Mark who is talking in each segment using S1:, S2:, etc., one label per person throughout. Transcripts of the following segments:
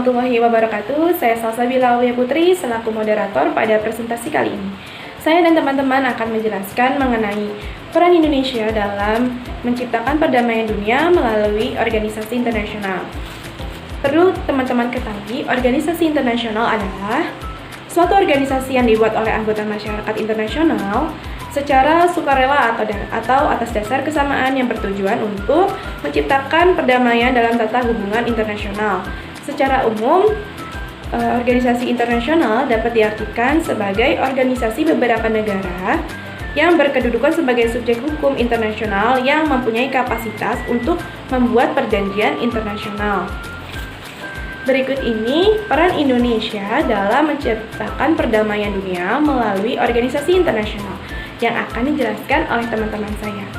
S1: warahmatullahi wabarakatuh. Saya Salsabila Aulia Putri selaku moderator pada presentasi kali ini. Saya dan teman-teman akan menjelaskan mengenai peran Indonesia dalam menciptakan perdamaian dunia melalui organisasi internasional. Perlu teman-teman ketahui, organisasi internasional adalah suatu organisasi yang dibuat oleh anggota masyarakat internasional secara sukarela atau atas dasar kesamaan yang bertujuan untuk menciptakan perdamaian dalam tata hubungan internasional. Secara umum, organisasi internasional dapat diartikan sebagai organisasi beberapa negara yang berkedudukan sebagai subjek hukum internasional yang mempunyai kapasitas untuk membuat perjanjian internasional. Berikut ini peran Indonesia dalam menciptakan perdamaian dunia melalui organisasi internasional yang akan dijelaskan oleh teman-teman saya.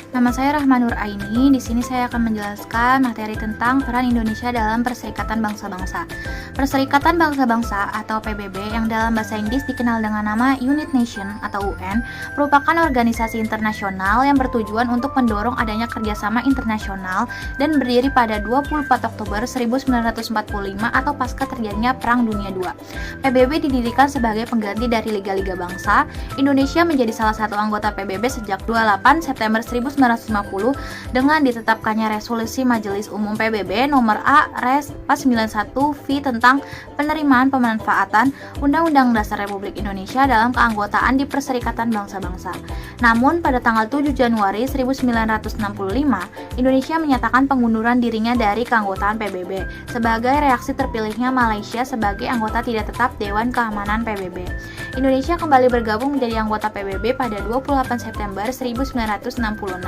S2: Nama saya Rahma Nur Aini. Di sini saya akan menjelaskan materi tentang peran Indonesia dalam Perserikatan Bangsa-Bangsa. Perserikatan Bangsa-Bangsa atau PBB yang dalam bahasa Inggris dikenal dengan nama United Nations atau UN merupakan organisasi internasional yang bertujuan untuk mendorong adanya kerjasama internasional dan berdiri pada 24 Oktober 1945 atau pasca terjadinya Perang Dunia II. PBB didirikan sebagai pengganti dari Liga-Liga Bangsa. Indonesia menjadi salah satu anggota PBB sejak 28 September 1950 dengan ditetapkannya resolusi Majelis Umum PBB nomor A-91V tentang penerimaan pemanfaatan Undang-Undang Dasar Republik Indonesia dalam keanggotaan di Perserikatan Bangsa-Bangsa. Namun pada tanggal 7 Januari 1965, Indonesia menyatakan pengunduran dirinya dari keanggotaan PBB sebagai reaksi terpilihnya Malaysia sebagai anggota tidak tetap Dewan Keamanan PBB. Indonesia kembali bergabung menjadi anggota PBB pada 28 September 1966.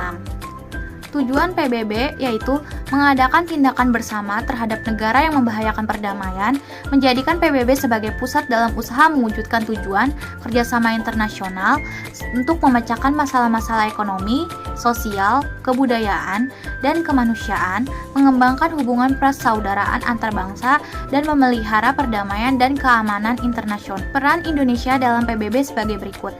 S2: Tujuan PBB yaitu mengadakan tindakan bersama terhadap negara yang membahayakan perdamaian, menjadikan PBB sebagai pusat dalam usaha mewujudkan tujuan kerjasama internasional untuk memecahkan masalah-masalah ekonomi, sosial, kebudayaan, dan kemanusiaan, mengembangkan hubungan persaudaraan antar bangsa, dan memelihara perdamaian dan keamanan internasional. Peran Indonesia dalam PBB sebagai berikut.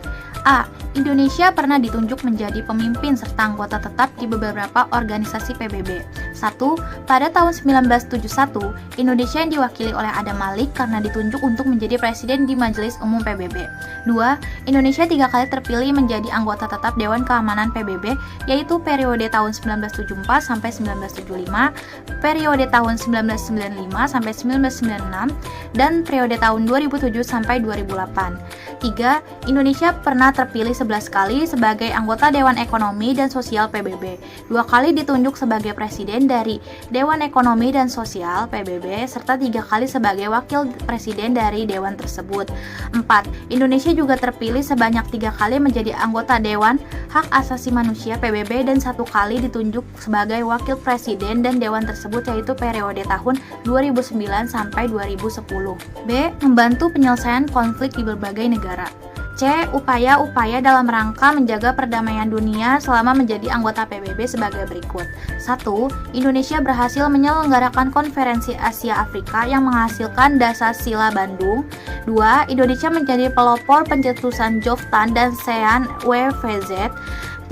S2: A. Indonesia pernah ditunjuk menjadi pemimpin serta anggota tetap di beberapa organisasi PBB. 1. Pada tahun 1971, Indonesia yang diwakili oleh Adam Malik karena ditunjuk untuk menjadi presiden di Majelis Umum PBB. 2. Indonesia 3 kali terpilih menjadi anggota tetap Dewan Keamanan PBB, yaitu periode tahun 1974 sampai 1975, periode tahun 1995 sampai 1996, dan periode tahun 2007 sampai 2008. 3. Indonesia pernah terpilih 11 kali sebagai anggota Dewan Ekonomi dan Sosial PBB, 2 kali ditunjuk sebagai presiden dari Dewan Ekonomi dan Sosial PBB, serta 3 kali sebagai wakil presiden dari Dewan tersebut. 4. Indonesia juga terpilih sebanyak 3 kali menjadi anggota Dewan Hak Asasi Manusia PBB dan 1 kali ditunjuk sebagai wakil presiden dan Dewan tersebut, yaitu periode tahun 2009 sampai 2010. B. Membantu penyelesaian konflik di berbagai negara. C. Upaya-upaya dalam rangka menjaga perdamaian dunia selama menjadi anggota PBB sebagai berikut. 1. Indonesia berhasil menyelenggarakan konferensi Asia Afrika yang menghasilkan Dasar-Sila Bandung. 2. Indonesia menjadi pelopor pencetusan Jovtan dan SEAN WVZ.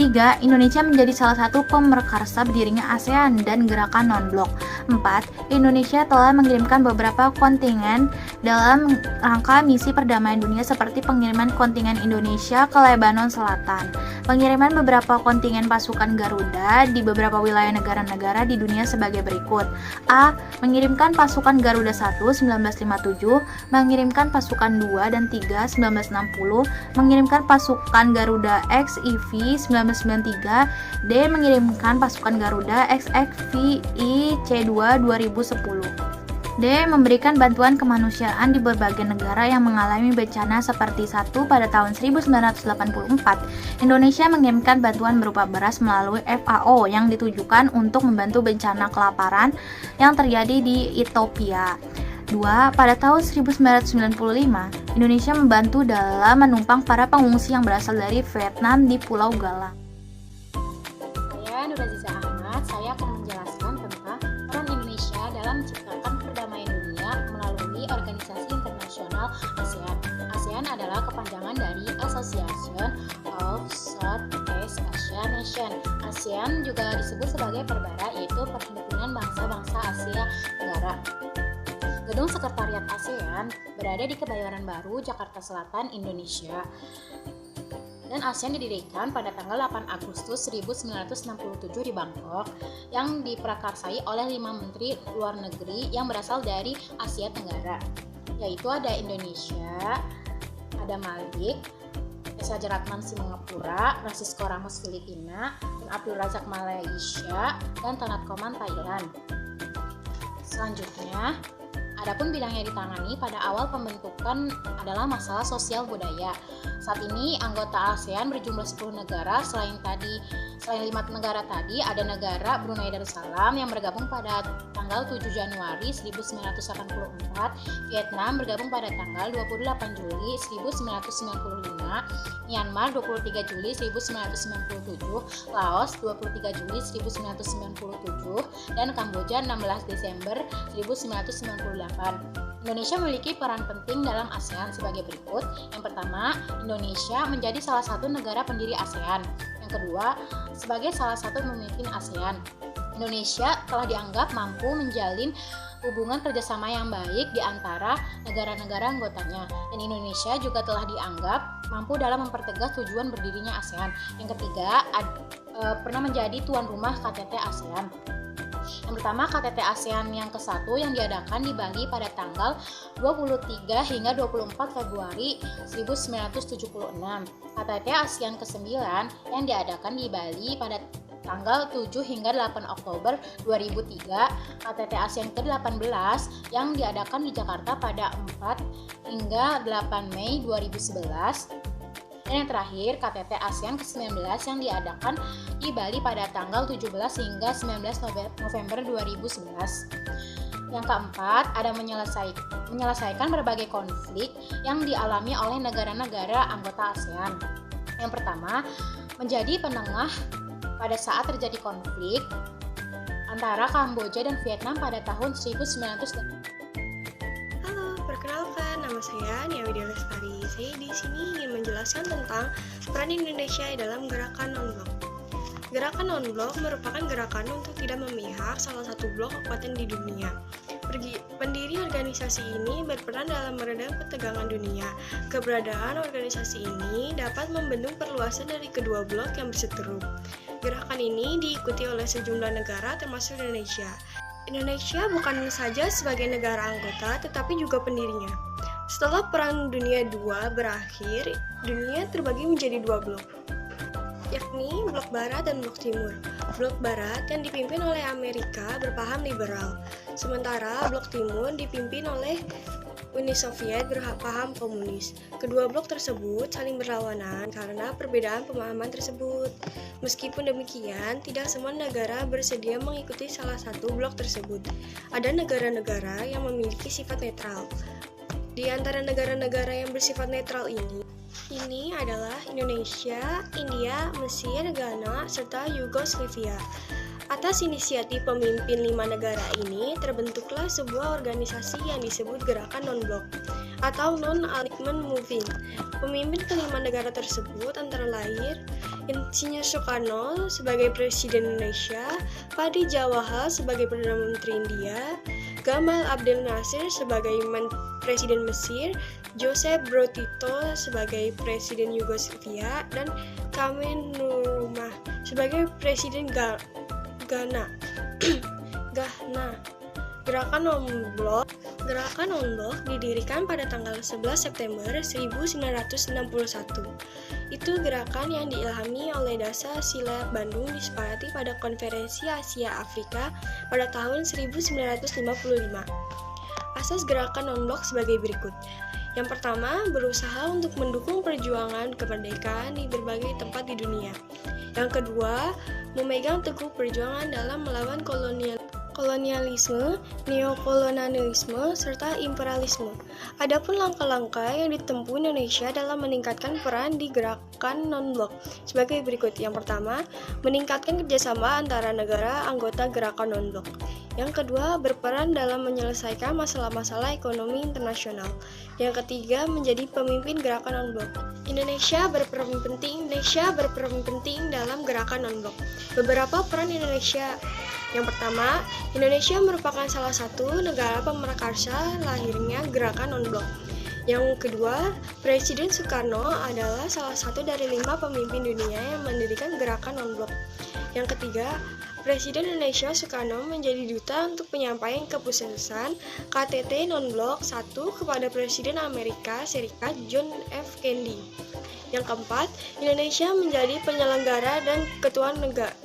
S2: 3. Indonesia menjadi salah satu pemekarsa berdirinya ASEAN dan gerakan non-blok. 4. Indonesia telah mengirimkan beberapa kontingen dalam rangka misi perdamaian dunia seperti pengiriman kontingen Indonesia ke Lebanon Selatan, pengiriman beberapa kontingen pasukan Garuda di beberapa wilayah negara-negara di dunia sebagai berikut. A. Mengirimkan pasukan Garuda 1 1957, mengirimkan pasukan 2 dan 3 1960, mengirimkan pasukan Garuda X EV 1993, D. Mengirimkan pasukan Garuda XXVI C2 2010. D. Memberikan bantuan kemanusiaan di berbagai negara yang mengalami bencana seperti 1. Pada tahun 1984, Indonesia mengirimkan bantuan berupa beras melalui FAO yang ditujukan untuk membantu bencana kelaparan yang terjadi di Ethiopia. 2. Pada tahun 1995, Indonesia membantu dalam menumpang para pengungsi yang berasal dari Vietnam di Pulau Galang.
S3: Saya Nuraziza Ahmad, saya akan menjelaskan tentang peran Indonesia dalam menciptakan perdamaian dunia melalui organisasi internasional ASEAN. ASEAN adalah kepanjangan dari Association of Southeast Asian Nations. ASEAN juga disebut sebagai perbara, yaitu Perhimpunan Bangsa-Bangsa Tenggara. Gedung Sekretariat ASEAN berada di Kebayoran Baru, Jakarta Selatan, Indonesia. Dan ASEAN didirikan pada tanggal 8 Agustus 1967 di Bangkok, yang diprakarsai oleh 5 menteri luar negeri yang berasal dari Asia Tenggara, yaitu ada Indonesia, ada Malik, Esa Jeratman Singapura, Francisco Ramos Filipina, dan Abdul Razak Malaysia, dan Tanat Koman Thailand. Selanjutnya, adapun bidang yang ditangani pada awal pembentukan adalah masalah sosial budaya. Saat ini anggota ASEAN berjumlah 10 negara. Selain 5 negara tadi, ada negara Brunei Darussalam yang bergabung pada tanggal 7 Januari 1984, Vietnam bergabung pada tanggal 28 Juli 1995, Myanmar 23 Juli 1997, Laos 23 Juli 1997, dan Kamboja 16 Desember 1998. Indonesia memiliki peran penting dalam ASEAN sebagai berikut. Yang pertama, Indonesia menjadi salah satu negara pendiri ASEAN. Yang kedua, sebagai salah satu pemimpin ASEAN. Indonesia telah dianggap mampu menjalin hubungan kerjasama yang baik di antara negara-negara anggotanya. Dan Indonesia juga telah dianggap mampu dalam mempertegas tujuan berdirinya ASEAN. Yang ketiga, pernah menjadi tuan rumah KTT ASEAN. Yang pertama, KTT ASEAN yang ke-1 yang diadakan di Bali pada tanggal 23 hingga 24 Februari 1976. KTT ASEAN ke-9 yang diadakan di Bali pada tanggal 7 hingga 8 Oktober 2003, KTT ASEAN ke-18 yang diadakan di Jakarta pada 4 hingga 8 Mei 2011. Dan yang terakhir, KTT ASEAN ke-19 yang diadakan di Bali pada tanggal 17 hingga 19 November 2011. Yang keempat, ada menyelesaikan berbagai konflik yang dialami oleh negara-negara anggota ASEAN. Yang pertama, menjadi penengah pada saat terjadi konflik antara Kamboja dan Vietnam pada tahun 1980.
S4: Halo, perkenalkan nama saya Nia Widya Lestari. Saya di sini ingin menjelaskan tentang peran Indonesia dalam gerakan non-blok. Gerakan non-blok merupakan gerakan untuk tidak memihak salah satu blok kekuatan di dunia. Pendiri organisasi ini berperan dalam meredam ketegangan dunia. Keberadaan organisasi ini dapat membendung perluasan dari kedua blok yang berseteru. Gerakan ini diikuti oleh sejumlah negara termasuk Indonesia. Indonesia bukan saja sebagai negara anggota tetapi juga pendirinya. Setelah Perang Dunia II berakhir, dunia terbagi menjadi dua blok, yakni blok barat dan blok timur. Blok barat yang dipimpin oleh Amerika berpaham liberal, sementara blok timur dipimpin oleh Uni Soviet berpaham komunis. Kedua blok tersebut saling berlawanan karena perbedaan pemahaman tersebut. Meskipun demikian, tidak semua negara bersedia mengikuti salah satu blok tersebut. Ada negara-negara yang memiliki sifat netral. Di antara negara-negara yang bersifat netral ini adalah Indonesia, India, Mesir, Ghana, serta Yugoslavia. Atas inisiatif pemimpin 5 negara ini, terbentuklah sebuah organisasi yang disebut Gerakan Non-Blok atau Non-Alignment Movement. Pemimpin kelima negara tersebut antara lain Insinyur Soekarno sebagai Presiden Indonesia, Padi Jawahar sebagai Perdana Menteri India, Gamal Abdel Nasser sebagai Presiden Mesir, Joseph Broz Tito sebagai Presiden Yugoslavia, dan Kamil Nkrumah sebagai Presiden Ghana. Gerakan Non-Blok didirikan pada tanggal 11 September 1961. Itu gerakan yang diilhami oleh dasar Sila Bandung disepakati pada Konferensi Asia Afrika pada tahun 1955. Asas gerakan non-blok sebagai berikut. Yang pertama, berusaha untuk mendukung perjuangan kemerdekaan di berbagai tempat di dunia. Yang kedua, memegang teguh perjuangan dalam melawan kolonialisme, neokolonialisme, serta imperialisme. Adapun langkah-langkah yang ditempuh Indonesia dalam meningkatkan peran di gerakan non-blok sebagai berikut. Yang pertama, meningkatkan kerjasama antara negara anggota gerakan non-blok. Yang kedua, berperan dalam menyelesaikan masalah-masalah ekonomi internasional. Yang ketiga, menjadi pemimpin gerakan non-blok. Indonesia berperan penting dalam gerakan non-blok. Beberapa peran Indonesia. Yang pertama, Indonesia merupakan salah satu negara pemrakarsa lahirnya gerakan non-blok. Yang kedua, Presiden Soekarno adalah salah satu dari 5 pemimpin dunia yang mendirikan gerakan non-blok. Yang ketiga, Presiden Indonesia Soekarno menjadi duta untuk penyampaian keputusan KTT non-blok 1 kepada Presiden Amerika Serikat John F. Kennedy. Yang keempat, Indonesia menjadi penyelenggara dan ketua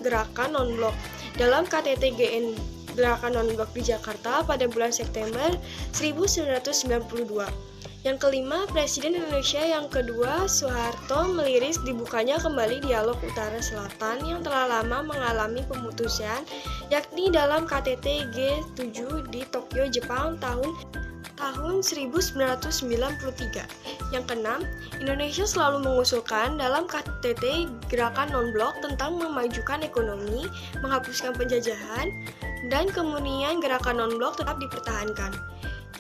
S4: gerakan non-blok dalam KTT GN Gerakan Non-Blok di Jakarta pada bulan September 1992. Yang kelima, Presiden Indonesia yang kedua Soeharto meliris dibukanya kembali dialog Utara-Selatan yang telah lama mengalami pemutusan, yakni dalam KTT G7 di Tokyo, Jepang tahun 1993. Yang keenam, Indonesia selalu mengusulkan dalam KTT Gerakan Non-Blok tentang memajukan ekonomi, menghapuskan penjajahan, dan kemudian gerakan non-blok tetap dipertahankan.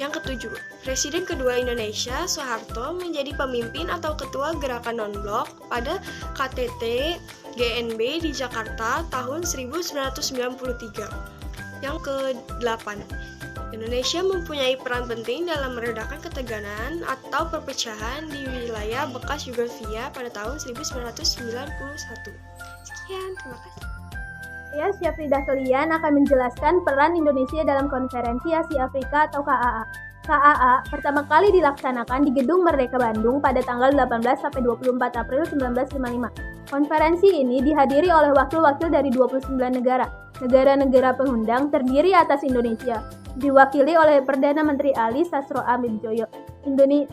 S4: Yang ketujuh, Presiden kedua Indonesia Soeharto menjadi pemimpin atau ketua gerakan non-blok pada KTT GNB di Jakarta tahun 1993. Yang ke-8, Indonesia mempunyai peran penting dalam meredakan ketegangan atau perpecahan di wilayah bekas Yugoslavia pada tahun 1991. Sekian, terima kasih.
S5: Saya Syafridah Kelian akan menjelaskan peran Indonesia dalam Konferensi Asia Afrika atau KAA. KAA pertama kali dilaksanakan di Gedung Merdeka Bandung pada tanggal 18-24 April 1955. Konferensi ini dihadiri oleh wakil-wakil dari 29 negara. Negara-negara pengundang terdiri atas Indonesia, diwakili oleh Perdana Menteri Ali Sastro Amidjoyo.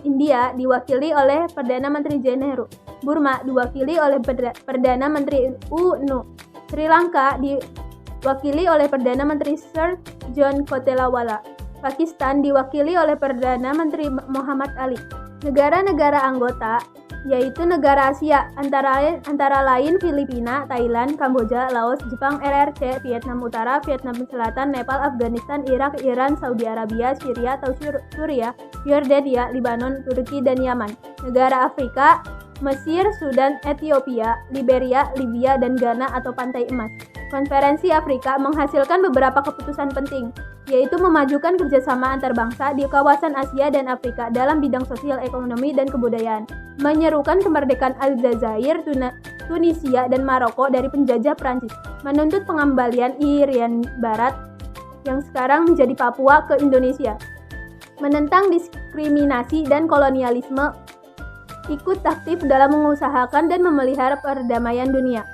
S5: India diwakili oleh Perdana Menteri Jane Nehru. Burma diwakili oleh Perdana Menteri U Nu. Sri Lanka diwakili oleh Perdana Menteri Sir John Kotelawala. Pakistan diwakili oleh Perdana Menteri Muhammad Ali. Negara-negara anggota yaitu negara Asia antara lain Filipina, Thailand, Kamboja, Laos, Jepang, RRC, Vietnam Utara, Vietnam Selatan, Nepal, Afghanistan, Irak, Iran, Saudi Arabia, Syria atau Suriah, Yordania, Libanon, Turki, dan Yaman. Negara Afrika, Mesir, Sudan, Ethiopia, Liberia, Libya, dan Ghana atau Pantai Emas. Konferensi Afrika menghasilkan beberapa keputusan penting, yaitu memajukan kerjasama antar bangsa di kawasan Asia dan Afrika dalam bidang sosial, ekonomi, dan kebudayaan, menyerukan kemerdekaan Aljazair, Tunisia, dan Maroko dari penjajah Prancis, menuntut pengembalian Irian Barat yang sekarang menjadi Papua ke Indonesia, menentang diskriminasi dan kolonialisme, ikut aktif dalam mengusahakan dan memelihara perdamaian dunia.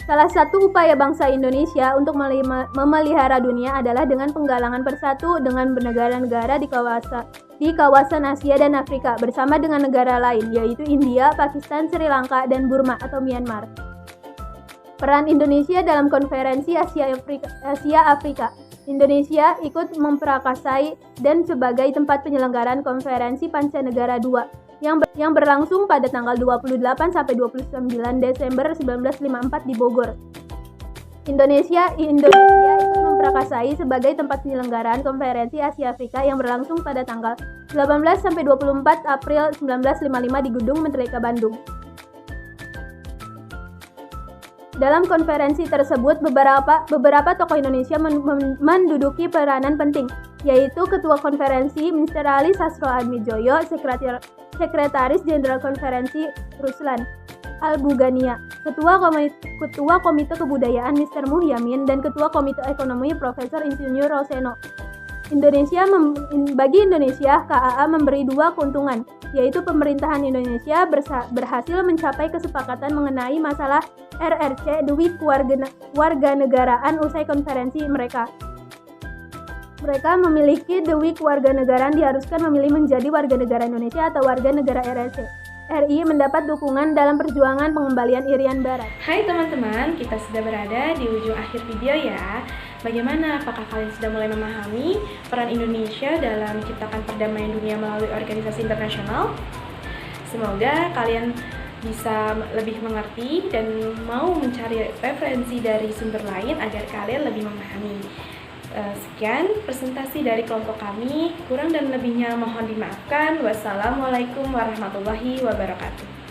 S5: Salah satu upaya bangsa Indonesia untuk memelihara dunia adalah dengan penggalangan bersatu dengan negara-negara di kawasan Asia dan Afrika bersama dengan negara lain, yaitu India, Pakistan, Sri Lanka, dan Burma atau Myanmar. Peran Indonesia dalam Konferensi Asia Afrika. Indonesia ikut memprakarsai dan sebagai tempat penyelenggaraan Konferensi Pancanegara II yang berlangsung pada tanggal 28 sampai 29 Desember 1954 di Bogor. Indonesia ikut memprakarsai sebagai tempat penyelenggaraan Konferensi Asia Afrika yang berlangsung pada tanggal 18 sampai 24 April 1955 di Gedung Merdeka Bandung. Dalam konferensi tersebut, beberapa tokoh Indonesia menduduki peranan penting, yaitu Ketua Konferensi Mr. Ali Sastro Amidjoyo, Sekretaris Jenderal Konferensi Ruslan Al-Bugania, Ketua Komite Kebudayaan Mr. Muhyamin, dan Ketua Komite Ekonomi Profesor Insinyur Roseno. Bagi Indonesia, KAA memberi dua keuntungan, yaitu pemerintahan Indonesia berhasil mencapai kesepakatan mengenai masalah RRC, duit kewarganegaraan usai konferensi mereka. Mereka memiliki duit kewarganegaraan diharuskan memilih menjadi warga negara Indonesia atau warga negara RRC. RI mendapat dukungan dalam perjuangan pengembalian Irian Barat.
S1: Hai teman-teman, kita sudah berada di ujung akhir video ya. Bagaimana? Apakah kalian sudah mulai memahami peran Indonesia dalam menciptakan perdamaian dunia melalui organisasi internasional? Semoga kalian bisa lebih mengerti dan mau mencari referensi dari sumber lain agar kalian lebih memahami. Sekian presentasi dari kelompok kami. Kurang dan lebihnya mohon dimaafkan. Wassalamualaikum warahmatullahi wabarakatuh.